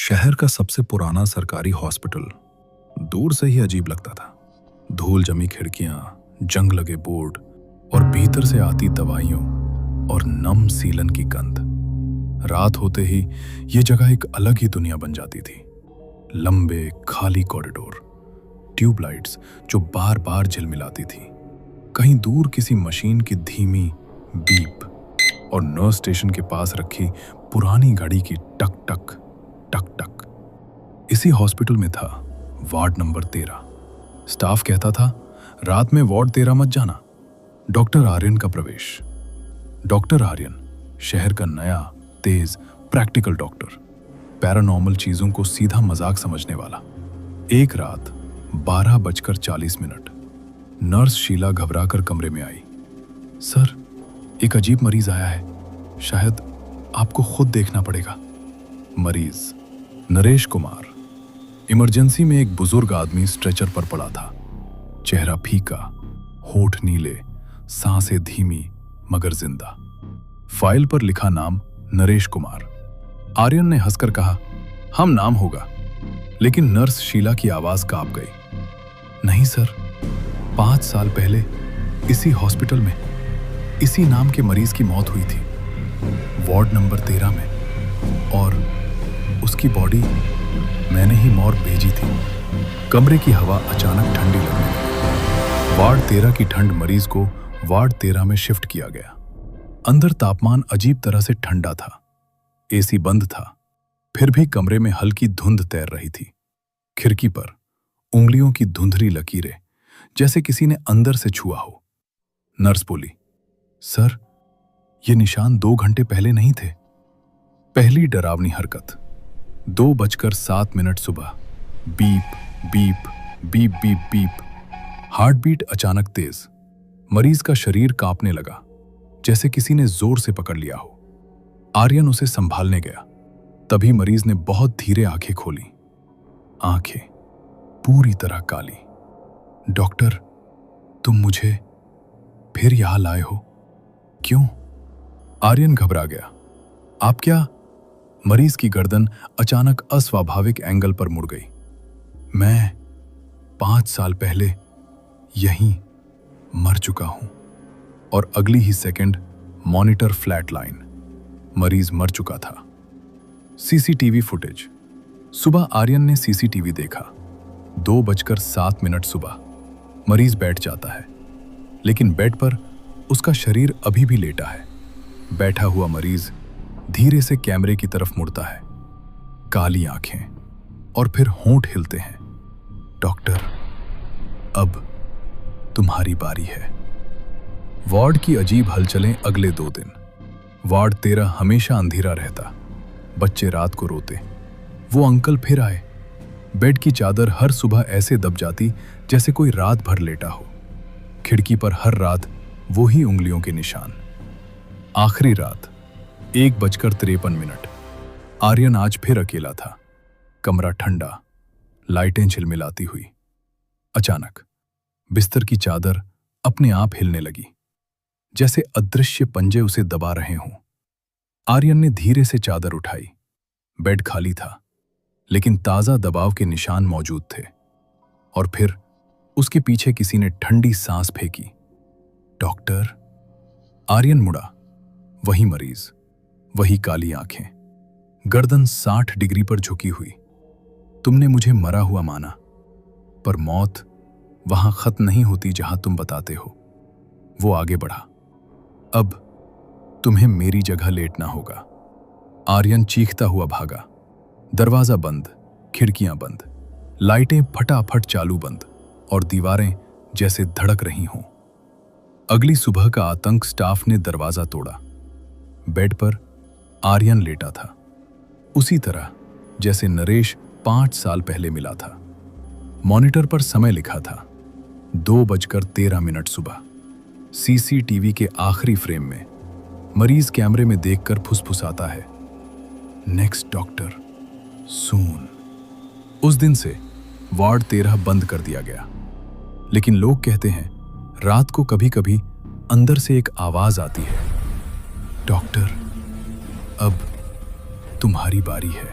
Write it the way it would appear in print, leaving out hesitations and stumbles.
शहर का सबसे पुराना सरकारी हॉस्पिटल दूर से ही अजीब लगता था। धूल जमी खिड़कियां, जंग लगे बोर्ड और भीतर से आती दवाइयों और नम सीलन की गंध। रात होते ही यह जगह एक अलग ही दुनिया बन जाती थी। लंबे खाली कॉरिडोर, ट्यूबलाइट्स जो बार बार झिलमिलाती थी, कहीं दूर किसी मशीन की धीमी बीप और नर्स स्टेशन के पास रखी पुरानी घड़ी की टक टक टक टक। इसी हॉस्पिटल में था वार्ड नंबर 13। स्टाफ कहता था, रात में वार्ड 13 मत जाना। डॉक्टर आर्यन का प्रवेश। डॉक्टर आर्यन शहर का नया तेज प्रैक्टिकल डॉक्टर, पैरानॉर्मल चीजों को सीधा मजाक समझने वाला। एक रात 12:40 नर्स शीला घबराकर कमरे में आई। सर, एक अजीब मरीज आया है, शायद आपको खुद देखना पड़ेगा। मरीज नरेश कुमार। इमरजेंसी में एक बुजुर्ग आदमी स्ट्रेचर पर पड़ा था। चेहरा फीका, होठ नीले, सांसें धीमी मगर जिंदा। फाइल पर लिखा नाम नरेश कुमार। आर्यन ने हंसकर कहा, हम नाम होगा। लेकिन नर्स शीला की आवाज कांप गई। नहीं सर, 5 साल पहले इसी हॉस्पिटल में इसी नाम के मरीज की मौत हुई थी, वार्ड नंबर 13 में, और उसकी बॉडी मैंने ही मॉर्ग भेजी थी। कमरे की हवा अचानक ठंडी लगने लगी। वार्ड 13 की ठंड मरीज को वार्ड 13 में शिफ्ट किया गया। अंदर तापमान अजीब तरह से ठंडा था। एसी बंद था, फिर भी कमरे में हल्की धुंध तैर रही थी। खिड़की पर उंगलियों की धुंधली लकीरें, जैसे किसी ने अंदर से छुआ हो। नर्स बोली, सर, ये निशान 2 घंटे पहले नहीं थे। पहली डरावनी हरकत। 2:07 सुबह। Beep beep beep beep beep. Heart beat अचानक तेज। मरीज का शरीर कांपने लगा, जैसे किसी ने जोर से पकड़ लिया हो। आर्यन उसे संभालने गया। तभी मरीज ने बहुत धीरे आंखें खोली। आंखें पूरी तरह काली। डॉक्टर, तुम मुझे फिर यहां लाए हो? क्यों? आर्यन घबरा गया। आप क्या? मरीज की गर्दन अचानक अस्वाभाविक एंगल पर मुड़ गई। मैं 5 साल पहले यहीं मर चुका हूं। और अगली ही सेकंड मॉनिटर फ्लैट लाइन। मरीज मर चुका था। CCTV footage. सुबह आर्यन ने सीसीटीवी देखा। 2:07 सुबह। मरीज बैठ जाता है, लेकिन बेड पर उसका शरीर अभी भी लेटा है। बैठा हुआ मरीज धीरे से कैमरे की तरफ मुड़ता है। काली आंखें और फिर होंठ हिलते हैं। डॉक्टर, अब तुम्हारी बारी है। वार्ड की अजीब हलचलें अगले 2 दिन। वार्ड 13 हमेशा अंधेरा रहता। बच्चे रात को रोते। वो अंकल फिर आए। बेड की चादर हर सुबह ऐसे दब जाती जैसे कोई रात भर लेटा हो। खिड़की पर हर रात वो ही उंगलियों के निशान। आखिरी रात 1:53। आर्यन आज फिर अकेला था। कमरा ठंडा, लाइटें झिलमिलाती हुई। अचानक बिस्तर की चादर अपने आप हिलने लगी, जैसे अदृश्य पंजे उसे दबा रहे हों। आर्यन ने धीरे से चादर उठाई। बेड खाली था, लेकिन ताजा दबाव के निशान मौजूद थे। और फिर उसके पीछे किसी ने ठंडी सांस फेंकी। डॉक्टर। आर्यन मुड़ा। वही मरीज, वही काली आंखें, गर्दन 60 डिग्री पर झुकी हुई। तुमने मुझे मरा हुआ माना, पर मौत वहां खत्म नहीं होती जहां तुम बताते हो। वो आगे बढ़ा। अब तुम्हें मेरी जगह लेटना होगा। आर्यन चीखता हुआ भागा। दरवाजा बंद, खिड़कियां बंद, लाइटें फटाफट चालू बंद, और दीवारें जैसे धड़क रही हों। अगली सुबह का आतंक। स्टाफ ने दरवाजा तोड़ा। बेड पर आर्यन लेटा था, उसी तरह जैसे नरेश 5 साल पहले मिला था। मॉनिटर पर समय लिखा था 2:13 सुबह। सीसीटीवी के आखिरी फ्रेम में मरीज कैमरे में देखकर फुसफुसाता है, नेक्स्ट डॉक्टर सून। उस दिन से वार्ड 13 बंद कर दिया गया। लेकिन लोग कहते हैं, रात को कभी कभी अंदर से एक आवाज आती है, डॉक्टर, अब तुम्हारी बारी है।